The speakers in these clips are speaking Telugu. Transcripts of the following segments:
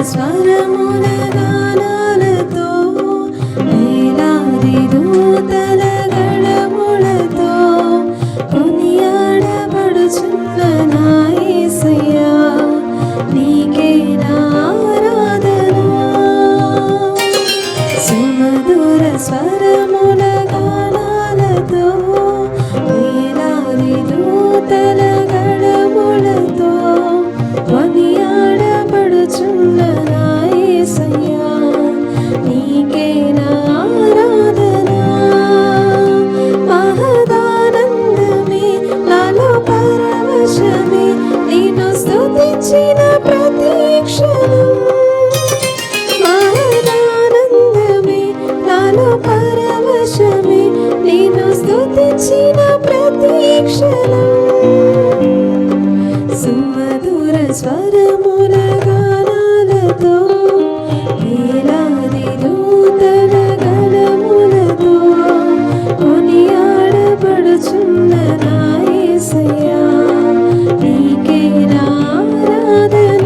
స్వరముల గానాలతో వేలాది దూతల గళములతో కొనియాడబడుచున్న నా యేసయ్యా నీకే నా ఆరాధన సుమధుర స్వరముల గానాలతో వేలాది దూతల గళములతో కొనియాడబడుచున్న నా యేసయ్యా నీకే నా ఆరాధన మహదానందమే నాలో పరవశమే నిన్ను స్తుతించిన ప్రతి క్షణం మహదానందమే నాలో పరవశమే నిన్ను స్తుతించిన ప్రతి క్షణం సుమధుర స్వరముల గానాలతో వేలాది దూతల గళములతో కొనియాడబడుచున్న నా యేసయ్యా నీకే నా ఆరాధన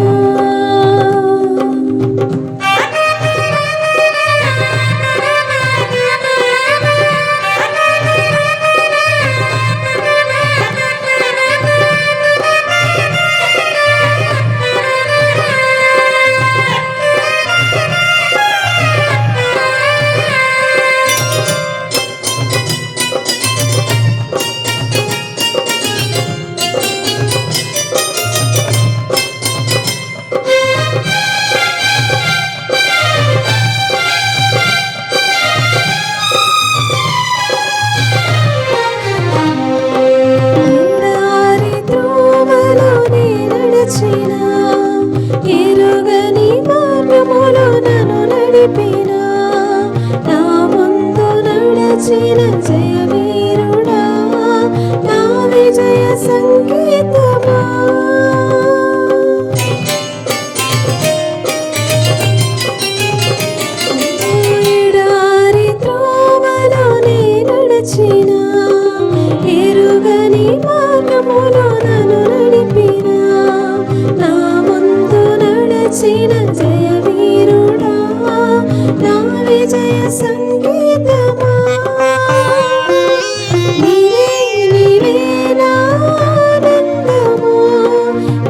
ఎరుగని మార్గములో నన్ను నడిపిన నా ముందు నడచిన జయవీరుడా నా విజయ సంకేతమా ఎడారి త్రోవలోనే నడచిన ఎరుగని మార్గములో నన్ను నడిపిన నా ముందు నడచిన జయవీరుడా నా విజయ సంకేతమా నీవే నీవే నా ఆనందము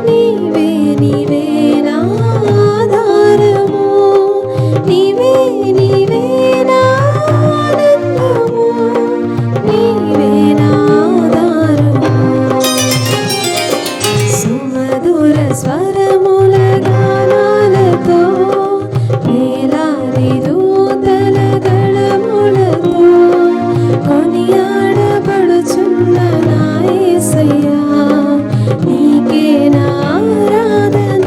నీవే నీవే నా ఆధారము నీవే నీవే నా ఆనందము నీవే నా ఆధారము సుమధుర స్వరముల గానాలతో వేలాది దూతల గళములతో కొనియాడబడుచున్న నా యేసయ్యా నీకే నా ఆరాధన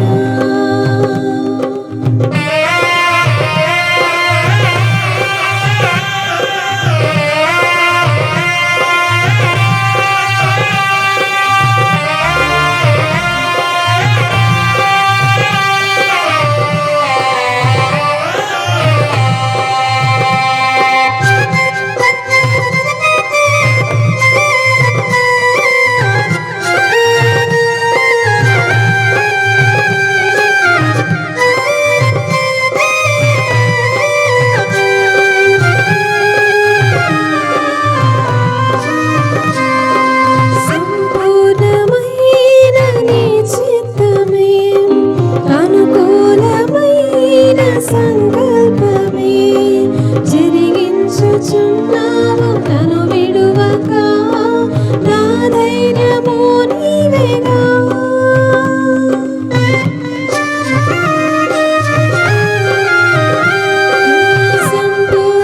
సంపూర్ణమైన నీ చిత్తమే అనుకూలమైన సంకల్పమే జరిగించుచున్నావు నన్ను విడువక నా ధైర్యము నీవేగా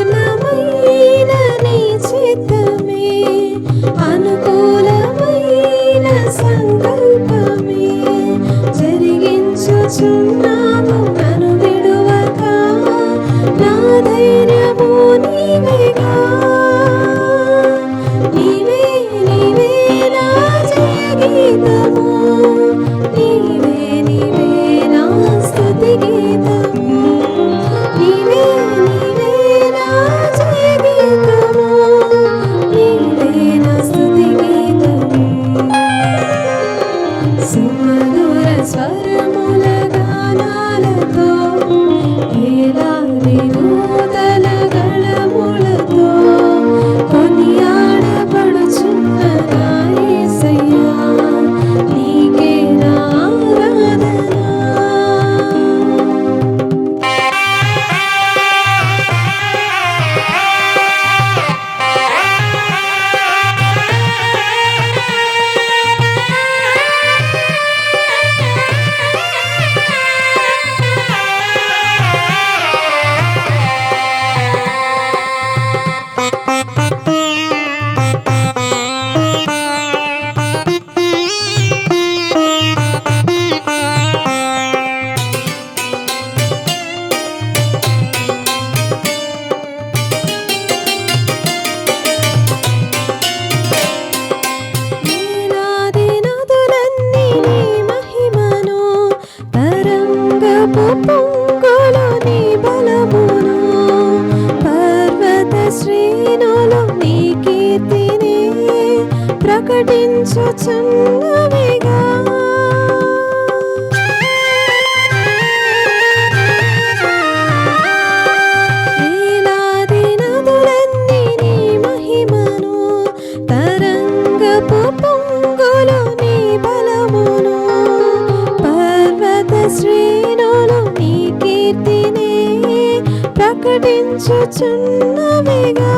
సంపూర్ణమైన నీ చిత్తమే అనుకూలమైన సంకల్పమే జరిగించుచున్నావు నన్ను విడువక నా ధైర్యము నీవేగా నీవే నీవే నా జయ గీతము నీవే నీవే నా స్తుతి గీతము నీవే నీవే నా జయ గీతము నీవే నా స్తుతి గీతము సుమధుర స్వరముల గానా పొంగులు నీ బలమును, పర్వత శ్రేణులు నీ కీర్తిని ప్రకటించుచున్నవిగా. శ్రేణులు నీ కీర్తిని ప్రకటించుచున్నవిగా.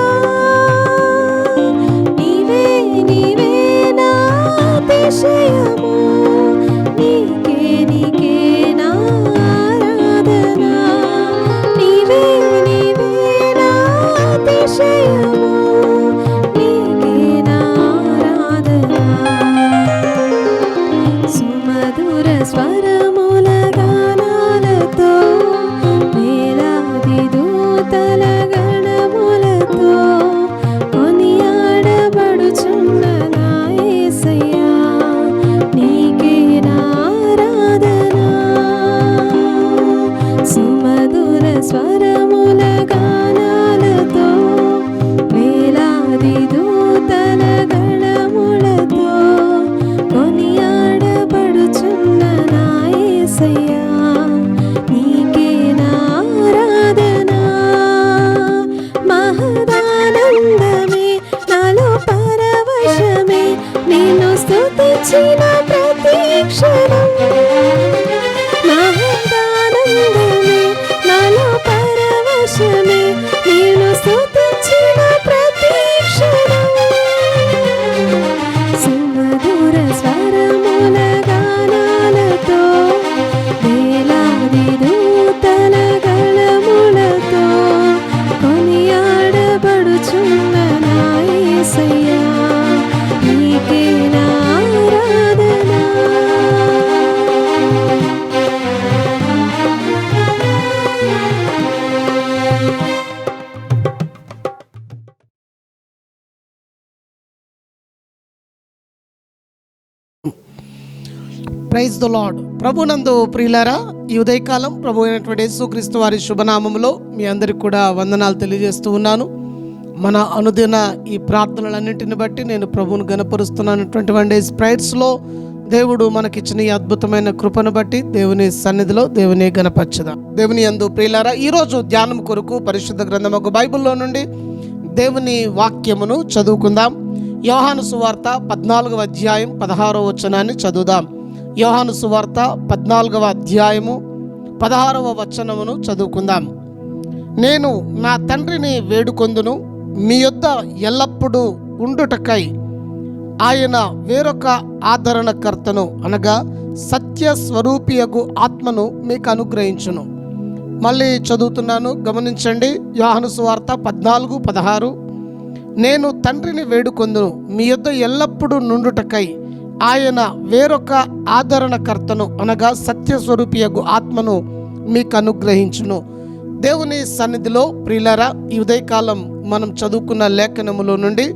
నీవే నీవే నా అతిశయము, నీకే నీకే నా ఆరాధన. నీవే నీవే నా అతిశయము, నీకే నా ఆరాధన. సుమధుర స్వరముల గానాలతో, వేలాది దూతల గణములతో కొనియాడబడుచున్న నా యేసయ్యా, నీకే నా ఆరాధన. సుమధుర స్వరముల గానాలతో, వేలాది దూతల గణములతో కొనియాడబడుచున్న నా యేసయ్యా, నీకే నా ఆరాధన. మహదానందమే నాలో పరవశమే, నిన్ను స్తుతించిన ప్రతి క్షణం. మహదానందమే నాలో పరవశమే, నిన్ను స్తుతించిన ప్రతి క్షణం. సుమధుర స్వరముల గానాలతో, వేలాది దూతల గళములతో కొనియాడబడుచున్న నా యేసయ్యా, నీకే నా ఆరాధన. Praise the Lord. ప్రభునందు ప్రియులారా, ఈ ఉదయకాలం ప్రభు అయినటువంటి యేసుక్రీస్తు వారి శుభనామంలో మీ అందరికి కూడా వందనాలు తెలియజేస్తూ ఉన్నాను. మన అనుదిన ఈ ప్రార్థనలన్నింటిని బట్టి నేను ప్రభువును గణపరుస్తున్నాను. 21 days ప్రేయర్స్లో దేవుడు మనకిచ్చిన ఈ అద్భుతమైన కృపను బట్టి దేవుని సన్నిధిలో దేవుని గణపరచుదాం. దేవుని యందు ప్రియులారా, ఈరోజు ధ్యానం కొరకు పరిశుద్ధ గ్రంథము బైబిల్లో నుండి దేవుని వాక్యమును చదువుకుందాం. యోహాను సువార్త 14వ అధ్యాయం 16వ వచనాన్ని చదువుదాం. యోహాను సువార్త 14వ అధ్యాయము 16వ వచనమును చదువుకుందాం. నేను నా తండ్రిని వేడుకొందును, మీ యొద్ద ఎల్లప్పుడూ ఉండుటకై ఆయన వేరొక ఆదరణకర్తను అనగా సత్య స్వరూపియగు ఆత్మను మీకు అనుగ్రహించును. మళ్ళీ చదువుతున్నాను, గమనించండి. యోహాను సువార్త 14:16 నేను తండ్రిని వేడుకొందును, మీ యొద్ద ఎల్లప్పుడూ నుండుటకై ఆయన వేరొక ఆదరణకర్తను అనగా సత్యస్వరూపియగు ఆత్మను మీకు అనుగ్రహించును. దేవుని సన్నిధిలో ప్రియులారా, ఈ ఉదయకాలం మనం చదువుకున్న లేఖనములో నుండి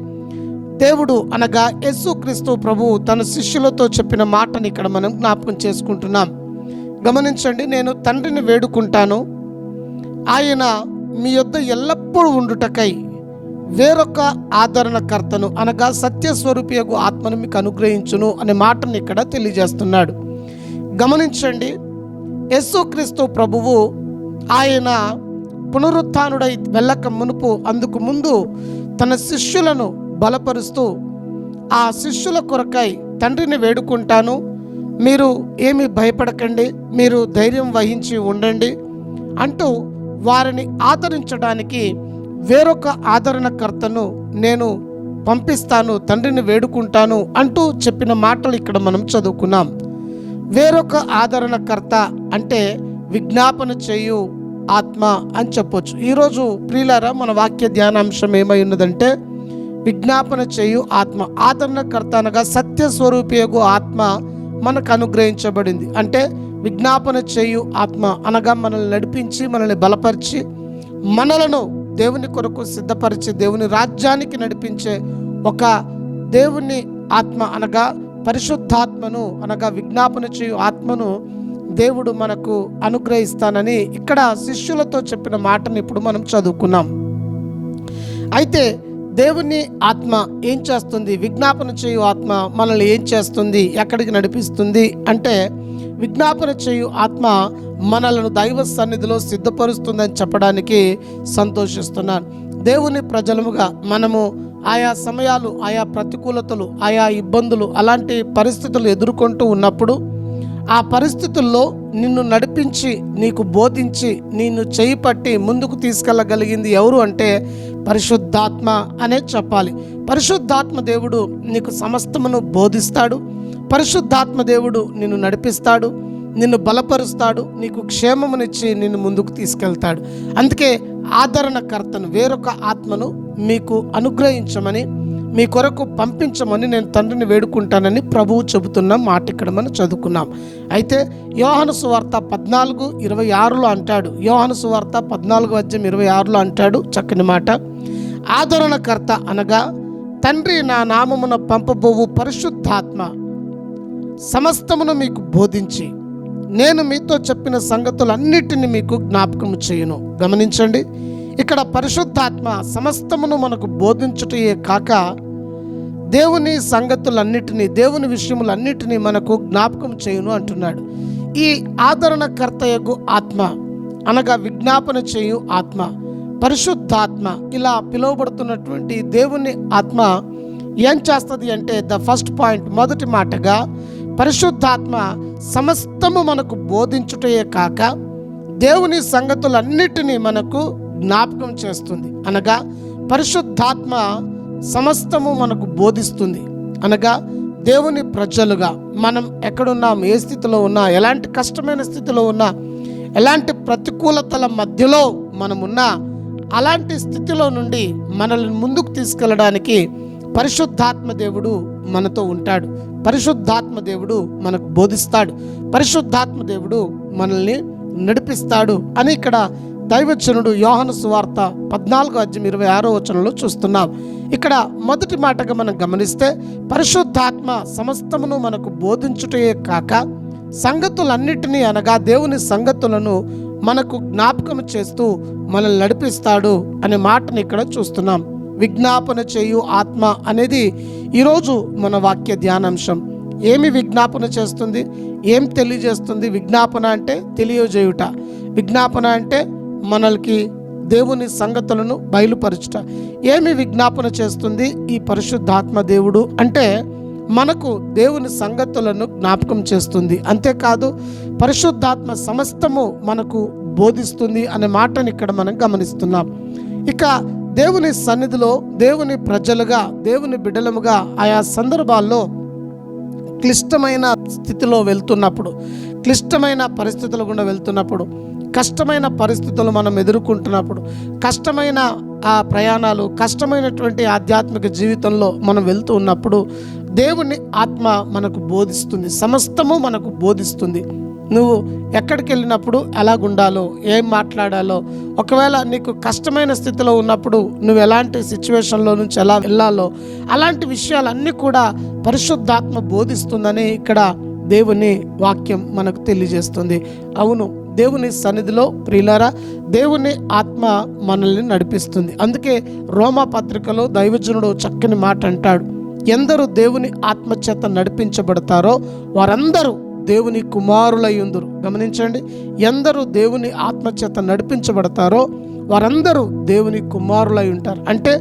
దేవుడు అనగా యేసుక్రీస్తు ప్రభువు తన శిష్యులతో చెప్పిన మాటని ఇక్కడ మనం జ్ఞాపకం చేసుకుంటున్నాం. గమనించండి, నేను తండ్రిని వేడుకుంటాను, ఆయన మీ యొద్ద ఎల్లప్పుడూ ఉండుటకై వేరొక ఆదరణకర్తను అనగా సత్యస్వరూపియగు ఆత్మను మీకు అనుగ్రహించును అనే మాటను ఇక్కడ తెలియజేస్తున్నాడు. గమనించండి, యేసుక్రీస్తు ప్రభువు ఆయన పునరుత్థానుడై వెళ్ళక మునుపు అందుకు ముందు తన శిష్యులను బలపరుస్తూ ఆ శిష్యుల కొరకై తండ్రిని వేడుకుంటాను, మీరు ఏమీ భయపడకండి, మీరు ధైర్యం వహించి ఉండండి అంటూ వారిని ఆదరించడానికి వేరొక ఆదరణకర్తను నేను పంపిస్తాను, తండ్రిని వేడుకుంటాను అంటూ చెప్పిన మాటలు ఇక్కడ మనం చదువుకున్నాం. వేరొక ఆదరణకర్త అంటే విజ్ఞాపన చేయు ఆత్మ అని చెప్పొచ్చు. ఈరోజు ప్రియులారా, మన వాక్య ధ్యానాంశం ఏమై ఉన్నదంటే విజ్ఞాపన చేయు ఆత్మ. ఆదరణకర్త అనగా సత్యస్వరూపియగు ఆత్మ మనకు అనుగ్రహించబడింది. అంటే విజ్ఞాపన చేయు ఆత్మ అనగా మనల్ని నడిపించి మనల్ని బలపరిచి మనలను దేవుని కొరకు సిద్ధపరిచి దేవుని రాజ్యానికి నడిపించే ఒక దేవుని ఆత్మ అనగా పరిశుద్ధాత్మను అనగా విజ్ఞాపన చేయు ఆత్మను దేవుడు మనకు అనుగ్రహిస్తానని ఇక్కడ శిష్యులతో చెప్పిన మాటను ఇప్పుడు మనం చదువుకున్నాం. అయితే దేవుని ఆత్మ ఏం చేస్తుంది? విజ్ఞాపన చేయు ఆత్మ మనల్ని ఏం చేస్తుంది, ఎక్కడికి నడిపిస్తుంది అంటే, విజ్ఞాపన చేయు ఆత్మ మనలను దైవ సన్నిధిలో సిద్ధపరుస్తుందని చెప్పడానికి సంతోషిస్తున్నాను. దేవుని ప్రజలముగా మనము ఆయా సమయాలు, ఆయా ప్రతికూలతలు, ఆయా ఇబ్బందులు, అలాంటి పరిస్థితులు ఎదుర్కొంటూ ఉన్నప్పుడు ఆ పరిస్థితుల్లో నిన్ను నడిపించి, నీకు బోధించి, నిన్ను చేయి పట్టి ముందుకు తీసుకెళ్ళగలిగింది ఎవరు అంటే పరిశుద్ధాత్మ అనే చెప్పాలి. పరిశుద్ధాత్మ దేవుడు నీకు సమస్తమును బోధిస్తాడు. పరిశుద్ధాత్మ దేవుడు నిన్ను నడిపిస్తాడు, నిన్ను బలపరుస్తాడు, నీకు క్షేమమునిచ్చి నిన్ను ముందుకు తీసుకెళ్తాడు. అందుకే ఆదరణకర్తను, వేరొక ఆత్మను మీకు అనుగ్రహించమని, మీ కొరకు పంపించమని నేను తండ్రిని వేడుకుంటానని ప్రభువు చెబుతున్న మాట ఇక్కడ మనం చదువుకున్నాం. అయితే యోహాను సువార్త 14:26 అంటాడు. యోహాను సువార్త 14:26 అంటాడు చక్కని మాట. ఆదరణకర్త అనగా తండ్రి నా నామమున పంపబోవు పరిశుద్ధాత్మ సమస్తమును మీకు బోధించి నేను మీతో చెప్పిన సంగతులన్నిటిని మీకు జ్ఞాపకం చేయును. గమనించండి, ఇక్కడ పరిశుద్ధాత్మ సమస్తమును మనకు బోధించుటయే కాక దేవుని సంగతులన్నిటినీ, దేవుని విషయములన్నిటినీ మనకు జ్ఞాపకం చేయును అంటున్నాడు. ఈ ఆదరణకర్తయగు ఆత్మ అనగా విజ్ఞాపన చేయు ఆత్మ, పరిశుద్ధాత్మ ఇలా పిలువబడుతున్నటువంటి దేవుని ఆత్మ ఏం చేస్తుంది అంటే, ద ఫస్ట్ పాయింట్, మొదటి మాటగా పరిశుద్ధాత్మ సమస్తము మనకు బోధించుటయే కాక దేవుని సంగతులన్నిటినీ మనకు జ్ఞాపకం చేస్తుంది. అనగా పరిశుద్ధాత్మ సమస్తము మనకు బోధిస్తుంది. అనగా దేవుని ప్రజలుగా మనం ఎక్కడున్నాం, ఏ స్థితిలో ఉన్నా, ఎలాంటి కష్టమైన స్థితిలో ఉన్నా, ఎలాంటి ప్రతికూలతల మధ్యలో మనమున్నా, అలాంటి స్థితిలో నుండి మనల్ని ముందుకు తీసుకెళ్ళడానికి పరిశుద్ధాత్మ దేవుడు మనతో ఉంటాడు. పరిశుద్ధాత్మ దేవుడు మనకు బోధిస్తాడు. పరిశుద్ధాత్మ దేవుడు మనల్ని నడిపిస్తాడు అని ఇక్కడ దైవజనుడు యోహాను సువార్త 14:26 చూస్తున్నాం. ఇక్కడ మొదటి మాటగా మనం గమనిస్తే పరిశుద్ధాత్మ సమస్తమును మనకు బోధించుటయే కాక సంగతులన్నిటినీ అనగా దేవుని సంగతులను మనకు జ్ఞాపకం చేస్తూ మనల్ని నడిపిస్తాడు అనే మాటని ఇక్కడ చూస్తున్నాం. విజ్ఞాపన చేయు ఆత్మ అనేది ఈరోజు మన వాక్య ధ్యానాంశం. ఏమి విజ్ఞాపన చేస్తుంది, ఏం తెలియజేస్తుంది? విజ్ఞాపన అంటే తెలియజేయుట, విజ్ఞాపన అంటే మనల్కి దేవుని సంగతులను బయలుపరచుట. ఏమి విజ్ఞాపన చేస్తుంది ఈ పరిశుద్ధాత్మ దేవుడు అంటే, మనకు దేవుని సంగతులను జ్ఞాపకం చేస్తుంది. అంతేకాదు పరిశుద్ధాత్మ సమస్తము మనకు బోధిస్తుంది అనే మాటని ఇక్కడ మనం గమనిస్తున్నాం. ఇక దేవుని సన్నిధిలో దేవుని ప్రజలుగా, దేవుని బిడ్డలముగా ఆయా సందర్భాల్లో క్లిష్టమైన స్థితిలో వెళ్తున్నప్పుడు, క్లిష్టమైన పరిస్థితుల గుండా వెళ్తున్నప్పుడు, కష్టమైన పరిస్థితులు మనం ఎదుర్కొంటున్నప్పుడు, కష్టమైన ఆ ప్రయాణాలు, కష్టమైనటువంటి ఆధ్యాత్మిక జీవితంలో మనం వెళ్తూ ఉన్నప్పుడు దేవుని ఆత్మ మనకు బోధిస్తుంది, సమస్తము మనకు బోధిస్తుంది. నువ్వు ఎక్కడికి వెళ్ళినప్పుడు ఎలాగుండాలో, ఏం మాట్లాడాలో, ఒకవేళ నీకు కష్టమైన స్థితిలో ఉన్నప్పుడు నువ్వు ఎలాంటి సిచ్యువేషన్లో నుంచి ఎలా వెళ్ళాలో, అలాంటి విషయాలన్నీ కూడా పరిశుద్ధాత్మ బోధిస్తుందని ఇక్కడ దేవుని వాక్యం మనకు తెలియజేస్తుంది. అవును, దేవుని సన్నిధిలో ప్రియులారా దేవుని ఆత్మ మనల్ని నడిపిస్తుంది. అందుకే రోమా పత్రికలో దైవజనుడు చక్కని మాట అంటాడు, ఎందరూ దేవుని ఆత్మచేత నడిపించబడతారో వారందరూ దేవుని కుమారులయ్యుందురు. గమనించండి, ఎందరూ దేవుని ఆత్మచేత నడిపించబడతారో వారందరూ దేవుని కుమారులై ఉంటారు. అంటే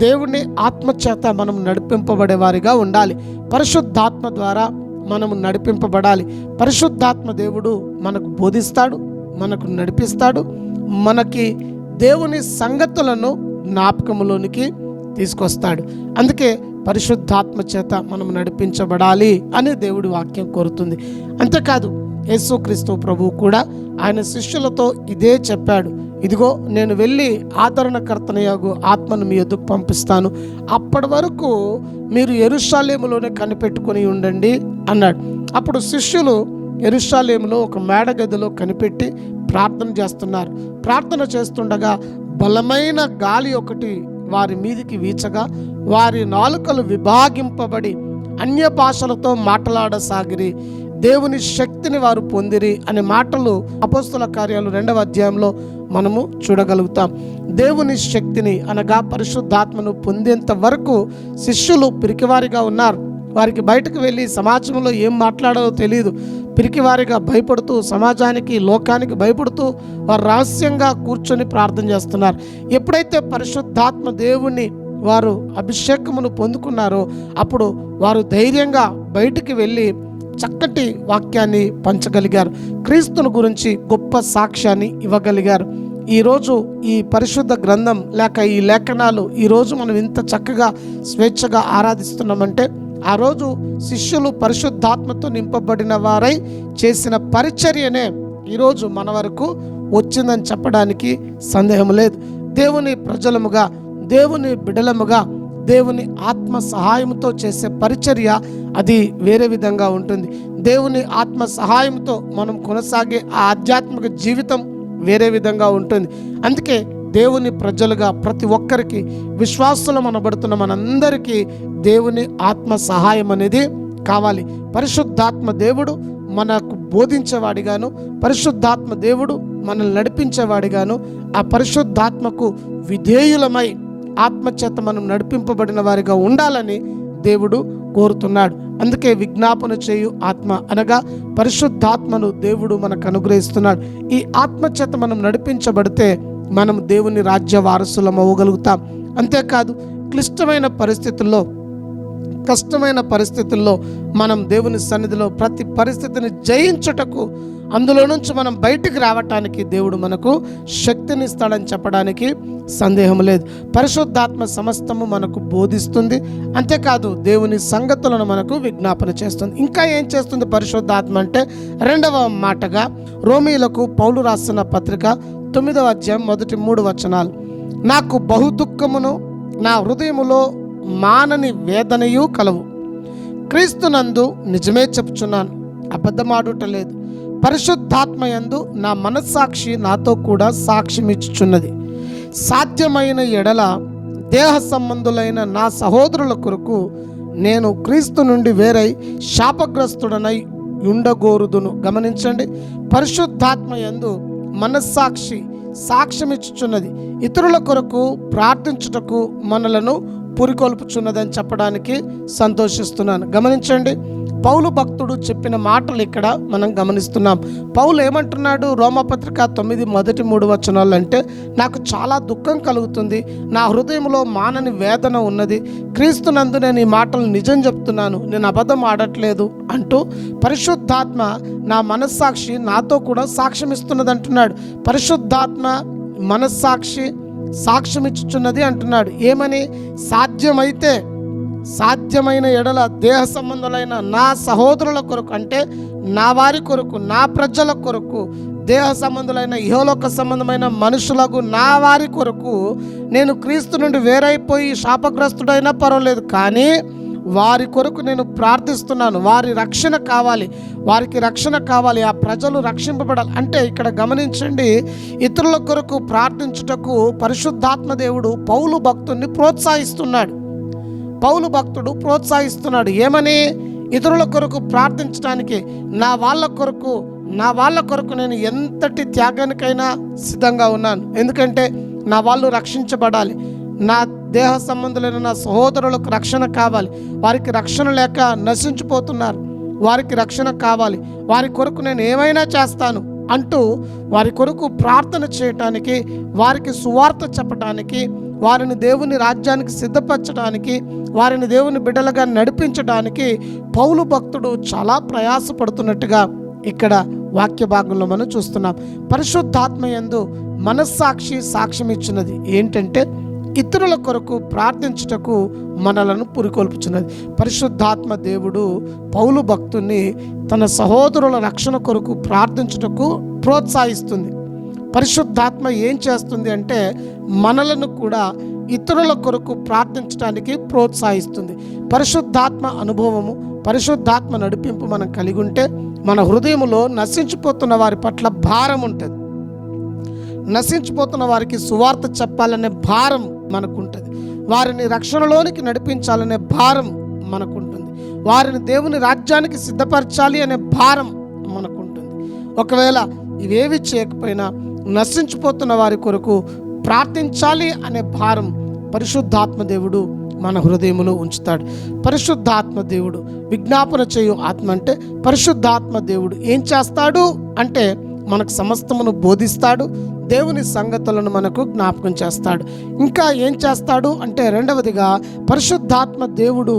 దేవుని ఆత్మచేత మనం నడిపింపబడే వారిగా ఉండాలి. పరిశుద్ధాత్మ ద్వారా మనము నడిపింపబడాలి. పరిశుద్ధాత్మ దేవుడు మనకు బోధిస్తాడు, మనకు నడిపిస్తాడు, మనకి దేవుని సంగతులను జ్ఞాపకములోనికి తీసుకొస్తాడు. అందుకే పరిశుద్ధాత్మ చేత మనం నడిపించబడాలి అని దేవుడి వాక్యం కోరుతుంది. అంతేకాదు యేసుక్రీస్తు ప్రభువు కూడా ఆయన శిష్యులతో ఇదే చెప్పాడు, ఇదిగో నేను వెళ్ళి ఆదరణకర్తనయగు ఆత్మను మీ యొద్దకు పంపిస్తాను, అప్పటి వరకు మీరు యెరూషలేములోనే కనిపెట్టుకొని ఉండండి అన్నాడు. అప్పుడు శిష్యులు యెరూషలేములో ఒక మేడగదిలో కనిపెట్టి ప్రార్థన చేస్తున్నారు. ప్రార్థన చేస్తుండగా బలమైన గాలి ఒకటి వారి మీదికి వీచగా వారి నాలుకలు విభాగింపబడి అన్య భాషలతో మాట్లాడసాగిరి. దేవుని శక్తిని వారు పొందిరి అనే మాటలు అపోస్తల కార్యాలు 2వ అధ్యాయంలో మనము చూడగలుగుతాం. దేవుని శక్తిని అనగా పరిశుద్ధాత్మను పొందేంత వరకు శిష్యులు పిరికివారిగా ఉన్నారు. వారికి బయటకు వెళ్ళి సమాజంలో ఏం మాట్లాడాలో తెలియదు. పిరికివారిగా భయపడుతూ, సమాజానికి, లోకానికి భయపడుతూ వారు రహస్యంగా కూర్చొని ప్రార్థన చేస్తున్నారు. ఎప్పుడైతే పరిశుద్ధాత్మ దేవుణ్ణి వారు అభిషేకమును పొందుకున్నారో అప్పుడు వారు ధైర్యంగా బయటికి వెళ్ళి చక్కటి వాక్యాన్ని పంచగలిగారు. క్రీస్తుని గురించి గొప్ప సాక్ష్యాన్ని ఇవ్వగలిగారు. ఈరోజు ఈ పరిశుద్ధ గ్రంథం లేక ఈ లేఖనాలు ఈరోజు మనం ఇంత చక్కగా స్వేచ్ఛగా ఆరాధిస్తున్నామంటే ఆ రోజు శిష్యులు పరిశుద్ధాత్మతో నింపబడిన వారై చేసిన పరిచర్యనే ఈరోజు మన వరకు వచ్చిందని చెప్పడానికి సందేహం లేదు. దేవుని ప్రజలముగా, దేవుని బిడలముగా, దేవుని ఆత్మ సహాయంతో చేసే పరిచర్య అది వేరే విధంగా ఉంటుంది. దేవుని ఆత్మ సహాయంతో మనం కొనసాగే ఆ ఆధ్యాత్మిక జీవితం వేరే విధంగా ఉంటుంది. అందుకే దేవుని ప్రజలుగా ప్రతి ఒక్కరికి, విశ్వాసులం అనబడుతున్న మనందరికీ దేవుని ఆత్మ సహాయం అనేది కావాలి. పరిశుద్ధాత్మ దేవుడు మనకు బోధించేవాడిగాను, పరిశుద్ధాత్మ దేవుడు మనల్ని నడిపించేవాడిగాను, ఆ పరిశుద్ధాత్మకు విధేయులమై ఆత్మచేత మనం నడిపింపబడిన వారిగా ఉండాలని దేవుడు కోరుతున్నాడు. అందుకే విజ్ఞాపన చేయు ఆత్మ అనగా పరిశుద్ధాత్మను దేవుడు మనకు అనుగ్రహిస్తున్నాడు. ఈ ఆత్మచేత మనం నడిపించబడితే మనం దేవుని రాజ్య వారసులం అవ్వగలుగుతాం. అంతేకాదు క్లిష్టమైన పరిస్థితుల్లో, కష్టమైన పరిస్థితుల్లో మనం దేవుని సన్నిధిలో ప్రతి పరిస్థితిని జయించుటకు, అందులో నుంచి మనం బయటికి రావటానికి దేవుడు మనకు శక్తిని ఇస్తాడని చెప్పడానికి సందేహం లేదు. పరిశుద్ధాత్మ సమస్తము మనకు బోధిస్తుంది. అంతేకాదు దేవుని సంగతులను మనకు విజ్ఞాపన చేస్తుంది. ఇంకా ఏం చేస్తుంది పరిశుద్ధాత్మ అంటే, 2వ మాటగా రోమీయులకు పౌలు రాసిన పత్రిక 9వ అధ్యాయం మొదటి 3 వచనాలు, నాకు బహు దుఃఖమును నా హృదయములో మానని వేదనయు కలవు. క్రీస్తునందు నిజమే చెప్పుచున్నాను, అబద్ధమాడుట లేదు. పరిశుద్ధాత్మ యందు నా మనస్సాక్షి నాతో కూడా సాక్ష్యమిచ్చుచున్నది. సాధ్యమైన ఎడల దేహ సంబంధులైన నా సహోదరుల కొరకు నేను క్రీస్తు నుండి వేరై శాపగ్రస్తుడనై ఉండగోరుదును. గమనించండి, పరిశుద్ధాత్మ యందు మనస్సాక్షి సాక్ష్యమిచ్చుచున్నది. ఇతరుల కొరకు ప్రార్థించుటకు మనలను పురికొల్పుచున్నదని చెప్పడానికి సంతోషిస్తున్నాను. గమనించండి, పౌలు భక్తుడు చెప్పిన మాటలు ఇక్కడ మనం గమనిస్తున్నాం. పౌలు ఏమంటున్నాడు? రోమపత్రిక 9 మొదటి 3 వచనాలు అంటే, నాకు చాలా దుఃఖం కలుగుతుంది, నా హృదయంలో మానని వేదన ఉన్నది. క్రీస్తునందు నేను ఈ మాటలు నిజం చెప్తున్నాను, నేను అబద్ధం ఆడట్లేదు అంటూ పరిశుద్ధాత్మ నా మనస్సాక్షి నాతో కూడా సాక్ష్యం ఇస్తున్నది అంటున్నాడు. పరిశుద్ధాత్మ మనస్సాక్షి సాక్ష్యం ఇచ్చుచున్నది అంటున్నాడు. ఏమని? సాధ్యమైన ఎడల దేహ సంబంధులైన నా సహోదరుల కొరకు, అంటే నా వారి కొరకు, నా ప్రజల కొరకు, దేహ సంబంధులైన ఇహలోక సంబంధమైన మనుషులకు, నా వారి కొరకు నేను క్రీస్తు నుండి వేరైపోయి శాపగ్రస్తుడైనా పర్వాలేదు, కానీ వారి కొరకు నేను ప్రార్థిస్తున్నాను. వారి రక్షణ కావాలి, వారికి రక్షణ కావాలి, ఆ ప్రజలు రక్షింపబడాలి. అంటే ఇక్కడ గమనించండి, ఇతరుల కొరకు ప్రార్థించుటకు పరిశుద్ధాత్మ దేవుడు పౌలు భక్తుడిని ప్రోత్సహిస్తున్నాడు. పౌలు భక్తుడు ప్రోత్సహిస్తున్నాడు. ఏమని? ఇతరుల కొరకు ప్రార్థించడానికి, నా వాళ్ళ కొరకు నేను ఎంతటి త్యాగానికైనా సిద్ధంగా ఉన్నాను. ఎందుకంటే నా వాళ్ళు రక్షించబడాలి, నా దేహ సంబంధులైన నా సహోదరులకు రక్షణ కావాలి, వారికి రక్షణ లేక నశించిపోతున్నారు, వారికి రక్షణ కావాలి, వారి కొరకు నేను ఏమైనా చేస్తాను అంటూ వారి కొరకు ప్రార్థన చేయటానికి, వారికి సువార్త చెప్పడానికి, వారిని దేవుని రాజ్యానికి సిద్ధపరచడానికి, వారిని దేవుని బిడ్డలుగా నడిపించడానికి పౌలు భక్తుడు చాలా ప్రయాసపడుతున్నట్టుగా ఇక్కడ వాక్య భాగంలో మనం చూస్తున్నాం. పరిశుద్ధాత్మ యందు మనస్సాక్షి సాక్ష్యం ఇచ్చినది ఏంటంటే, ఇతరుల కొరకు ప్రార్థించుటకు మనలను పురికొల్పుచున్నది. పరిశుద్ధాత్మ దేవుడు పౌలు భక్తుని తన సహోదరుల రక్షణ కొరకు ప్రార్థించుటకు ప్రోత్సహిస్తుంది. పరిశుద్ధాత్మ ఏం చేస్తుంది అంటే, మనలను కూడా ఇతరుల కొరకు ప్రార్థించడానికి ప్రోత్సహిస్తుంది. పరిశుద్ధాత్మ అనుభవము, పరిశుద్ధాత్మ నడిపింపు మనం కలిగి ఉంటే మన హృదయంలో నశించిపోతున్న వారి పట్ల భారం ఉంటుంది. నశించిపోతున్న వారికి సువార్త చెప్పాలనే భారం మనకుంటుంది. వారిని రక్షణలోనికి నడిపించాలనే భారం మనకుంటుంది. వారిని దేవుని రాజ్యానికి సిద్ధపరచాలి అనే భారం మనకుంటుంది. ఒకవేళ ఇవేవి చేయకపోయినా నశించిపోతున్న వారి కొరకు ప్రార్థించాలి అనే భారం పరిశుద్ధాత్మ దేవుడు మన హృదయంలో ఉంచుతాడు. పరిశుద్ధాత్మ దేవుడు విజ్ఞాపన చేయు ఆత్మ అంటే పరిశుద్ధాత్మ దేవుడు ఏం చేస్తాడు అంటే మనకు సమస్తమును బోధిస్తాడు, దేవుని సంగతులను మనకు జ్ఞాపకం చేస్తాడు. ఇంకా ఏం చేస్తాడు అంటే రెండవదిగా పరిశుద్ధాత్మ దేవుడు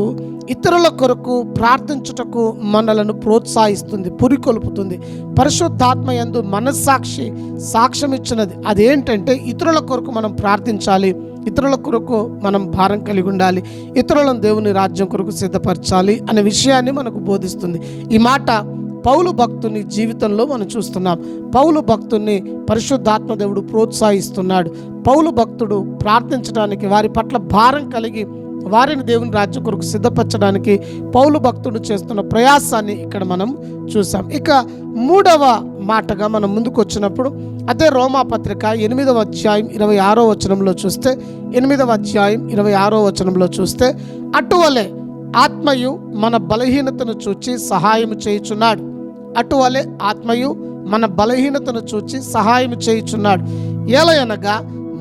ఇతరుల కొరకు ప్రార్థించుటకు మనలను ప్రోత్సహిస్తుంది, పురికొల్పుతుంది. పరిశుద్ధాత్మ యందు మనస్సాక్షి సాక్ష్యం ఇచ్చినది. అదేంటంటే ఇతరుల కొరకు మనం ప్రార్థించాలి, ఇతరుల కొరకు మనం భారం కలిగి ఉండాలి, ఇతరులను దేవుని రాజ్యం కొరకు సిద్ధపరచాలి అనే విషయాన్ని మనకు బోధిస్తుంది. ఈ మాట పౌలు భక్తుని జీవితంలో మనం చూస్తున్నాం. పౌలు భక్తుని పరిశుద్ధాత్మ దేవుడు ప్రోత్సహిస్తున్నాడు. పౌలు భక్తుడు ప్రార్థించడానికి, వారి పట్ల భారం కలిగి వారిని దేవుని రాజ్యం కొరకు సిద్ధపరచడానికి పౌలు భక్తుడు చేస్తున్న ప్రయాసాన్ని ఇక్కడ మనం చూసాం. ఇక మూడవ మాటగా మనం ముందుకు వచ్చినప్పుడు అదే రోమా పత్రిక 8వ అధ్యాయం 26వ వచనంలో చూస్తే, 8వ అధ్యాయం 26వ వచనంలో చూస్తే, అటువలే ఆత్మయు మన బలహీనతను చూచి సహాయం చేయుచున్నాడు. అటువలే ఆత్మయు మన బలహీనతను చూచి సహాయం చేయుచున్నాడు. ఎలయనగా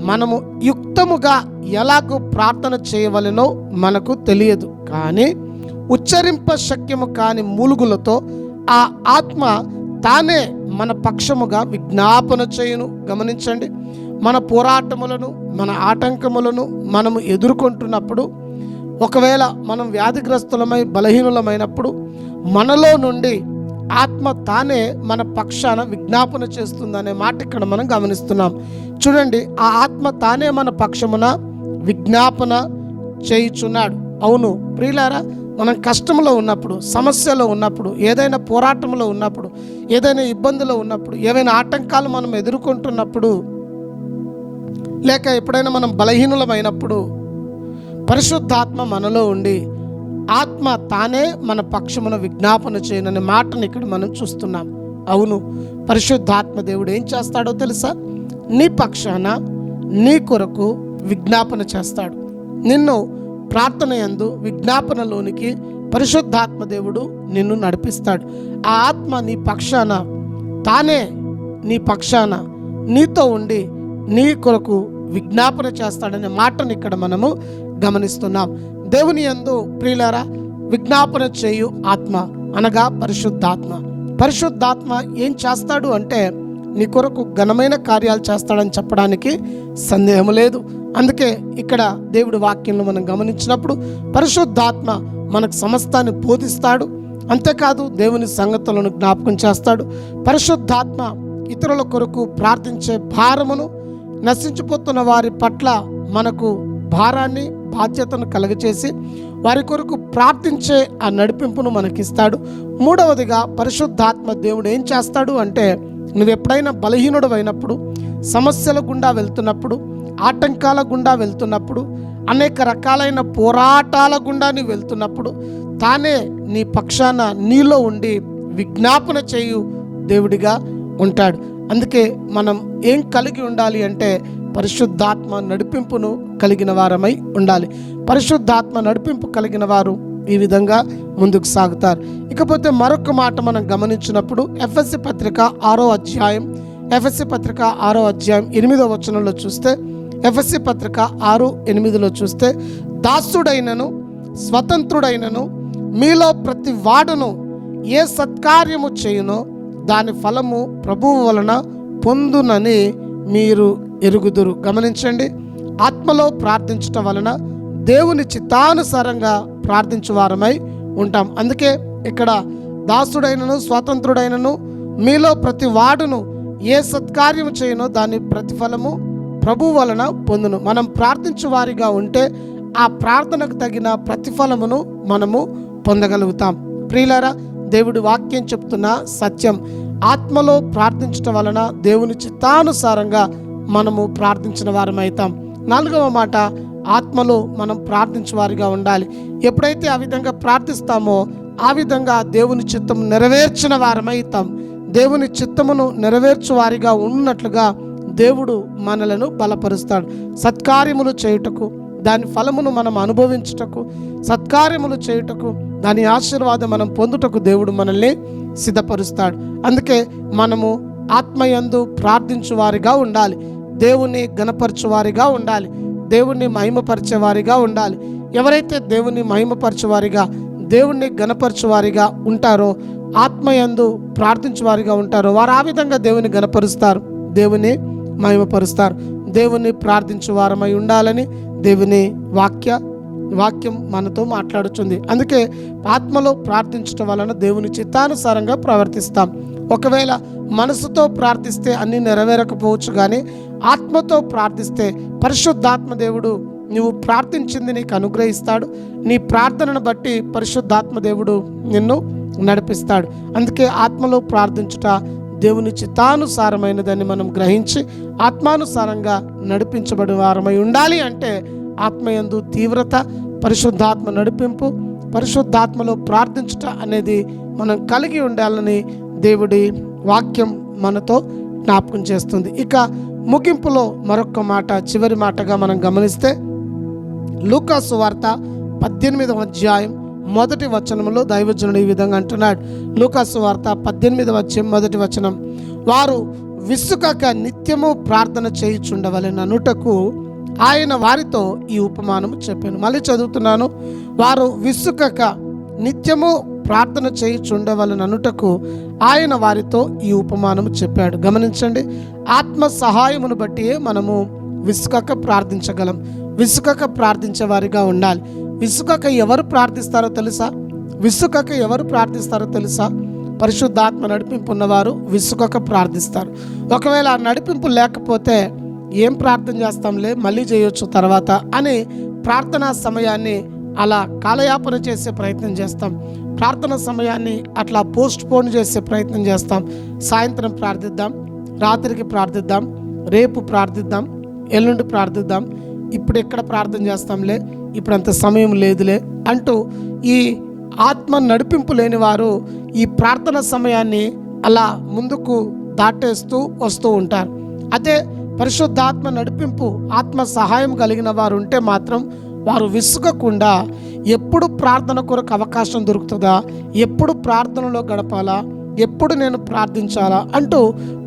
మనము యుక్తముగా ఎలాగో ప్రార్థన చేయవలెనో మనకు తెలియదు, కానీ ఉచ్చరింప శక్యము కాని మూలుగులతో ఆ ఆత్మ తానే మన పక్షముగా విజ్ఞాపన చేయును. గమనించండి, మన పోరాటములను, మన ఆటంకములను మనము ఎదుర్కొంటున్నప్పుడు, ఒకవేళ మనం వ్యాధిగ్రస్తులమై బలహీనులమైనప్పుడు మనలో నుండి ఆత్మ తానే మన పక్షాన విజ్ఞాపన చేస్తుందనే మాట ఇక్కడ మనం గమనిస్తున్నాం. చూడండి, ఆ ఆత్మ తానే మన పక్షమున విజ్ఞాపన చేయుచున్నాడు. అవును ప్రియులారా, మనం కష్టంలో ఉన్నప్పుడు, సమస్యలో ఉన్నప్పుడు, ఏదైనా పోరాటంలో ఉన్నప్పుడు, ఏదైనా ఇబ్బందులో ఉన్నప్పుడు, ఏవైనా ఆటంకాలు మనం ఎదుర్కొంటున్నప్పుడు, లేక ఎప్పుడైనా మనం బలహీనులమైనప్పుడు పరిశుద్ధాత్మ మనలో ఉండి ఆత్మ తానే మన పక్షమున విజ్ఞాపన చేయననే మాటను ఇక్కడ మనం చూస్తున్నాం. అవును, పరిశుద్ధాత్మ దేవుడు ఏం చేస్తాడో తెలుసా? నీ పక్షాన నీ కొరకు విజ్ఞాపన చేస్తాడు. నిన్ను ప్రార్థన యందు విజ్ఞాపనలోనికి పరిశుద్ధాత్మ దేవుడు నిన్ను నడిపిస్తాడు. ఆ ఆత్మ నీ పక్షాన తానే నీ పక్షాన నీతో ఉండి నీ కొరకు విజ్ఞాపన చేస్తాడనే మాటను ఇక్కడ మనము గమనిస్తున్నాం. దేవుని యందు ప్రియులారా, విజ్ఞాపన చేయు ఆత్మ అనగా పరిశుద్ధాత్మ. పరిశుద్ధాత్మ ఏం చేస్తాడు అంటే నీ కొరకు ఘనమైన కార్యాలు చేస్తాడని చెప్పడానికి సందేహం లేదు. అందుకే ఇక్కడ దేవుడి వాక్యంలో మనం గమనించినప్పుడు పరిశుద్ధాత్మ మనకు సమస్తాన్ని బోధిస్తాడు. అంతేకాదు దేవుని సంగతులను జ్ఞాపకం చేస్తాడు. పరిశుద్ధాత్మ ఇతరుల కొరకు ప్రార్థించే భారమును, నశించిపోతున్న వారి పట్ల మనకు భారాన్ని, బాధ్యతను కలుగచేసి వారి కొరకు ప్రార్థించే ఆ నడిపింపును మనకిస్తాడు. మూడవదిగా పరిశుద్ధాత్మ దేవుడు ఏం చేస్తాడు అంటే నువ్వు ఎప్పుడైనా బలహీనుడు అయినప్పుడు, సమస్యల గుండా వెళ్తున్నప్పుడు, ఆటంకాల గుండా వెళ్తున్నప్పుడు, అనేక రకాలైన పోరాటాల గుండా నువ్వు వెళ్తున్నప్పుడు తానే నీ పక్షాన నీలో ఉండి విజ్ఞాపన చేయు దేవుడిగా ఉంటాడు. అందుకే మనం ఏం కలిగి ఉండాలి అంటే పరిశుద్ధాత్మ నడిపింపును కలిగిన వారమై ఉండాలి. పరిశుద్ధాత్మ నడిపింపు కలిగిన వారు ఈ విధంగా ముందుకు సాగుతారు. ఇకపోతే మరొక మాట మనం గమనించినప్పుడు ఎఫెసీ పత్రిక 6వ అధ్యాయం 8వ వచనంలో చూస్తే, ఎఫెసీ పత్రిక 6:8లో చూస్తే, దాసుడైనను స్వతంత్రుడైనను మీలో ప్రతి వాడును ఏ సత్కార్యము చేయునో దాని ఫలము ప్రభువు వలన పొందునని మీరు ఎరుగుదురు. గమనించండి, ఆత్మలో ప్రార్థించటం వలన దేవుని చిత్తానుసారంగా ప్రార్థించు వారమై ఉంటాం. అందుకే ఇక్కడ దాసుడైనను స్వతంత్రుడైనను మీలో ప్రతి వాడును ఏ సత్కార్యము చేయనో దాని ప్రతిఫలము ప్రభువు వలన పొందును. మనం ప్రార్థించు వారిగా ఉంటే ఆ ప్రార్థనకు తగిన ప్రతిఫలమును మనము పొందగలుగుతాం. ప్రియులారా, దేవుడి వాక్యం చెప్తున్న సత్యం. ఆత్మలో ప్రార్థించటం వలన దేవుని చిత్తానుసారంగా మనము ప్రార్థించిన వారమవుతాం. 4వ మాట, ఆత్మలో మనం ప్రార్థించే వారిగా ఉండాలి. ఎప్పుడైతే ఆ విధంగా ప్రార్థిస్తామో ఆ విధంగా దేవుని చిత్తము నెరవేర్చిన వారమవుతాం. దేవుని చిత్తమును నెరవేర్చు వారిగా ఉన్నట్లుగా దేవుడు మనలను బలపరుస్తాడు. సత్కార్యములు చేయుటకు, దాని ఫలమును మనం అనుభవించుటకు, సత్కార్యములు చేయుటకు దాని ఆశీర్వాదం మనం పొందుటకు దేవుడు మనల్ని సిద్ధపరుస్తాడు. అందుకే మనము ఆత్మయందు ప్రార్థించువారిగా ఉండాలి, దేవుని గణపరచువారిగా ఉండాలి, దేవుణ్ణి మహిమపరిచేవారిగా ఉండాలి. ఎవరైతే దేవుణ్ణి మహిమపరచువారిగా, దేవుణ్ణి గణపరచువారిగా ఉంటారో, ఆత్మయందు ప్రార్థించువారిగా ఉంటారో, వారు ఆ విధంగా దేవుని గణపరుస్తారు, దేవుని మహిమపరుస్తారు. దేవుని ప్రార్థించు వారమై ఉండాలని దేవుని వాక్యం మనతో మాట్లాడుతుంది. అందుకే ఆత్మలో ప్రార్థించడం వలన దేవుని చిత్తానుసారంగా ప్రవర్తిస్తాం. ఒకవేళ మనసుతో ప్రార్థిస్తే అన్నీ నెరవేరకపోవచ్చు, కానీ ఆత్మతో ప్రార్థిస్తే పరిశుద్ధాత్మ దేవుడు నువ్వు ప్రార్థించింది నీకు అనుగ్రహిస్తాడు. నీ ప్రార్థనను బట్టి పరిశుద్ధాత్మ దేవుడు నిన్ను నడిపిస్తాడు. అందుకే ఆత్మలో ప్రార్థించుట దేవుని చిత్తానుసారమైనదని మనం గ్రహించి ఆత్మానుసారంగా నడిపించబడి వారమై ఉండాలి. అంటే ఆత్మయందు తీవ్రత, పరిశుద్ధాత్మ నడిపింపు, పరిశుద్ధాత్మలో ప్రార్థించుట అనేది మనం కలిగి ఉండాలని దేవుడి వాక్యం మనతో జ్ఞాపకం చేస్తుంది. ఇక ముగింపులో మరొక మాట, చివరి మాటగా మనం గమనిస్తే లూకా సువార్త 18వ అధ్యాయం 1వ వచనంలో దైవజనుడు ఈ విధంగా అంటున్నాడు. లూకా సువార్త 18వ అధ్యాయం 1వ వచనం, వారు విసుకక నిత్యము ప్రార్థన చేయుచుండవలెననుటకు ఆయన వారితో ఈ ఉపమానము చెప్పాను. మళ్ళీ చదువుతున్నాను. వారు విసుకక నిత్యము ప్రార్థన చేయుచుండవలెననుటకు ఆయన వారితో ఈ ఉపమానము చెప్పాడు. గమనించండి, ఆత్మ సహాయమును బట్టి మనము విసుకక ప్రార్థించగలం, విసుకక ప్రార్థించే వారిగా ఉండాలి. విసుకక ఎవరు ప్రార్థిస్తారో తెలుసా? విసుకక ఎవరు ప్రార్థిస్తారో తెలుసా? పరిశుద్ధాత్మ నడిపింపు ఉన్నవారు విసుకక ప్రార్థిస్తారు. ఒకవేళ ఆ నడిపింపు లేకపోతే ఏం ప్రార్థన చేస్తాంలే, మళ్ళీ చేయొచ్చు తర్వాత అని ప్రార్థనా సమయాన్ని అలా కాలయాపన చేసే ప్రయత్నం చేస్తాం. ప్రార్థన సమయాన్ని అట్లా పోస్ట్ పోన్ చేసే ప్రయత్నం చేస్తాం. సాయంత్రం ప్రార్థిద్దాం, రాత్రికి ప్రార్థిద్దాం, రేపు ప్రార్థిద్దాం, ఎల్లుండి ప్రార్థిద్దాం, ఇప్పుడు ఎక్కడ ప్రార్థన చేస్తాంలే, ఇప్పుడు అంత సమయం లేదులే అంటూ ఈ ఆత్మ నడిపింపు లేని వారు ఈ ప్రార్థన సమయాన్ని అలా ముందుకు దాటేస్తూ వస్తూ ఉంటారు. అదే పరిశుద్ధాత్మ నడిపింపు, ఆత్మ సహాయం కలిగిన వారు ఉంటే మాత్రం వారు విసుగకుండా ఎప్పుడు ప్రార్థన కొరకు అవకాశం దొరుకుతుందా, ఎప్పుడు ప్రార్థనలో గడపాలా, ఎప్పుడు నేను ప్రార్థించాలా అంటూ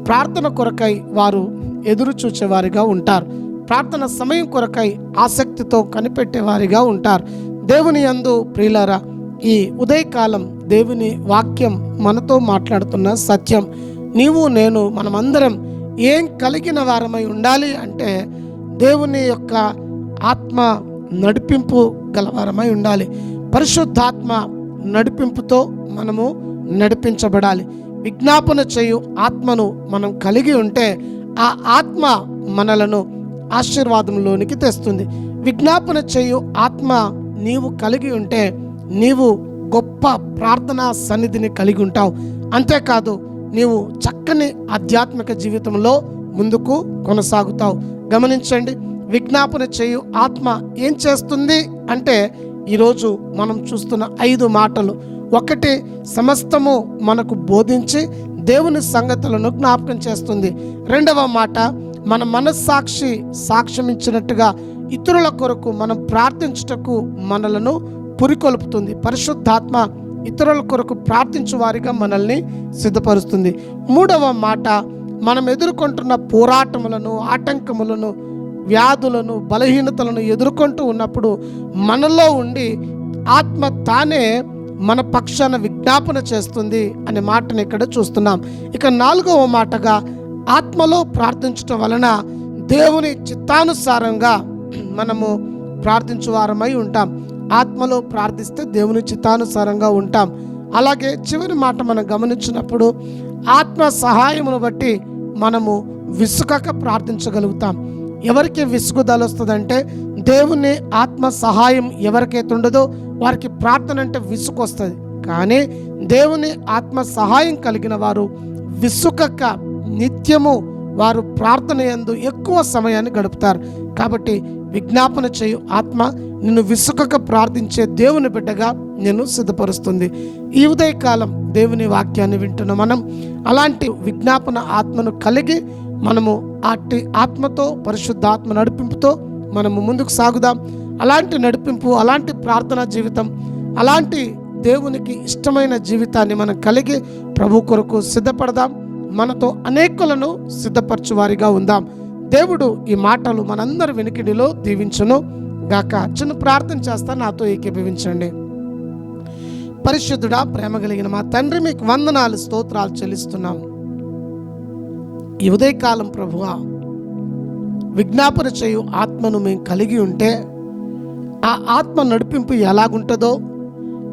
ప్రార్థన కొరకై వారు ఎదురు చూచేవారిగా ఉంటారు. ప్రార్థన సమయం కొరకై ఆసక్తితో కనిపెట్టేవారిగా ఉంటారు. దేవుని యందు ప్రియులారా, ఈ ఉదయకాలం దేవుని వాక్యం మనతో మాట్లాడుతున్న సత్యం. నీవు నేను మనమందరం ఏం కలిగిన వారమై ఉండాలి అంటే దేవుని యొక్క ఆత్మ నడిపింపు గలవారమై ఉండాలి. పరిశుద్ధాత్మ నడిపింపుతో మనము నడిపించబడాలి. విజ్ఞాపన చేయు ఆత్మను మనం కలిగి ఉంటే ఆ ఆత్మ మనలను ఆశీర్వాదంలోనికి తెస్తుంది. విజ్ఞాపన చేయు ఆత్మ నీవు కలిగి ఉంటే నీవు గొప్ప ప్రార్థనా సన్నిధిని కలిగి ఉంటావు. అంతేకాదు, నీవు చక్కని ఆధ్యాత్మిక జీవితంలో ముందుకు కొనసాగుతావు. గమనించండి, విజ్ఞాపన చేయు ఆత్మ ఏం చేస్తుంది అంటే ఈరోజు మనం చూస్తున్న 5 మాటలు. ఒకటి, సమస్తము మనకు బోధించి దేవుని సంగతులను జ్ఞాపకం చేస్తుంది. రెండవ మాట, మన మనస్సాక్షి సాక్ష్యం ఇచ్చినట్టుగా ఇతరుల కొరకు మనం ప్రార్థించుటకు మనలను పురికొల్పుతుంది. పరిశుద్ధాత్మ ఇతరుల కొరకు ప్రార్థించు వారిగా మనల్ని సిద్ధపరుస్తుంది. మూడవ మాట, మనం ఎదుర్కొంటున్న పోరాటములను, ఆటంకములను, వ్యాధులను, బలహీనతలను ఎదుర్కొంటూ ఉన్నప్పుడు మనలో ఉండి ఆత్మ తానే మన పక్షాన విజ్ఞాపన చేస్తుంది అనే మాటను ఇక్కడ చూస్తున్నాం. ఇక 4వ మాటగా, ఆత్మలో ప్రార్థించటం వలన దేవుని చిత్తానుసారంగా మనము ప్రార్థించు వారమై ఉంటాం. ఆత్మలో ప్రార్థిస్తే దేవుని చిత్తానుసారంగా ఉంటాం. అలాగే చివరి మాట మనం గమనించినప్పుడు ఆత్మ సహాయమును బట్టి మనము విసుకక ప్రార్థించగలుగుతాం. ఎవరికి విసుగుదల వస్తుందంటే, దేవుని ఆత్మ సహాయం ఎవరికైతే ఉండదో వారికి ప్రార్థన అంటే విసుగు వస్తుంది. కానీ దేవుని ఆత్మ సహాయం కలిగిన వారు విసుకక నిత్యము వారు ప్రార్థన యందు ఎక్కువ సమయాన్ని గడుపుతారు. కాబట్టి విజ్ఞాపన చేయు ఆత్మ నిన్ను విసుకక ప్రార్థించే దేవుని బిడ్డగా నిన్ను సిద్ధపరుస్తుంది. ఈ ఉదయకాలం దేవుని వాక్యాన్ని వింటున్న మనం అలాంటి విజ్ఞాపన ఆత్మను కలిగి మనము అట్టి ఆత్మతో, పరిశుద్ధాత్మ నడిపింపుతో మనము ముందుకు సాగుదాం. అలాంటి నడిపింపు, అలాంటి ప్రార్థనా జీవితం, అలాంటి దేవునికి ఇష్టమైన జీవితాన్ని మనం కలిగి ప్రభు కొరకు సిద్ధపడదాం. మనతో అనేకులను సిద్ధపరచువారిగా ఉందాం. దేవుడు ఈ మాటలు మనందరి వెనుకిడిలో దీవించును గాక. చిన్న ప్రార్థన చేస్తా, నాతో ఏకీభవించండి. పరిశుద్ధుడా, ప్రేమ కలిగిన మా తండ్రి, మీకు వందనాలు, స్తోత్రాలు చెల్లిస్తున్నాం. ఈ ఉదయకాలం ప్రభువా, విజ్ఞాపన చేయు ఆత్మను మేము కలిగి ఉంటే ఆ ఆత్మ నడిపింపు ఎలాగుంటుందో,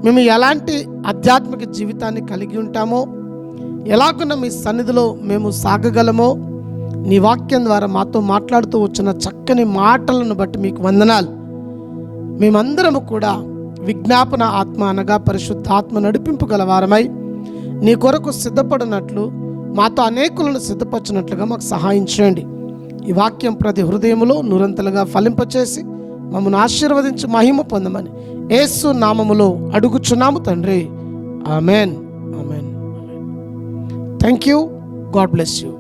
మేము ఎలాంటి ఆధ్యాత్మిక జీవితాన్ని కలిగి ఉంటామో, ఎలాగున్న మీ సన్నిధిలో మేము సాగగలమో, నీ వాక్యం ద్వారా మాతో మాట్లాడుతూ వచ్చిన చక్కని మాటలను బట్టి మీకు వందనాలు. మేమందరము కూడా విజ్ఞాపన ఆత్మ అనగా పరిశుద్ధాత్మ నడిపింపు గలవారమై నీ కొరకు సిద్ధపడినట్లు, మాతో అనేకులను సిద్ధపరిచినట్లుగా మాకు సహాయం చేయండి. ఈ వాక్యం ప్రతి హృదయములో నూరంతలుగా ఫలింపచేసి మమ్మల్ని ఆశీర్వదించి మహిమ పొందమని యేసు నామములో అడుగుచున్నాము తండ్రి. Amen. Amen. Thank you. God bless you.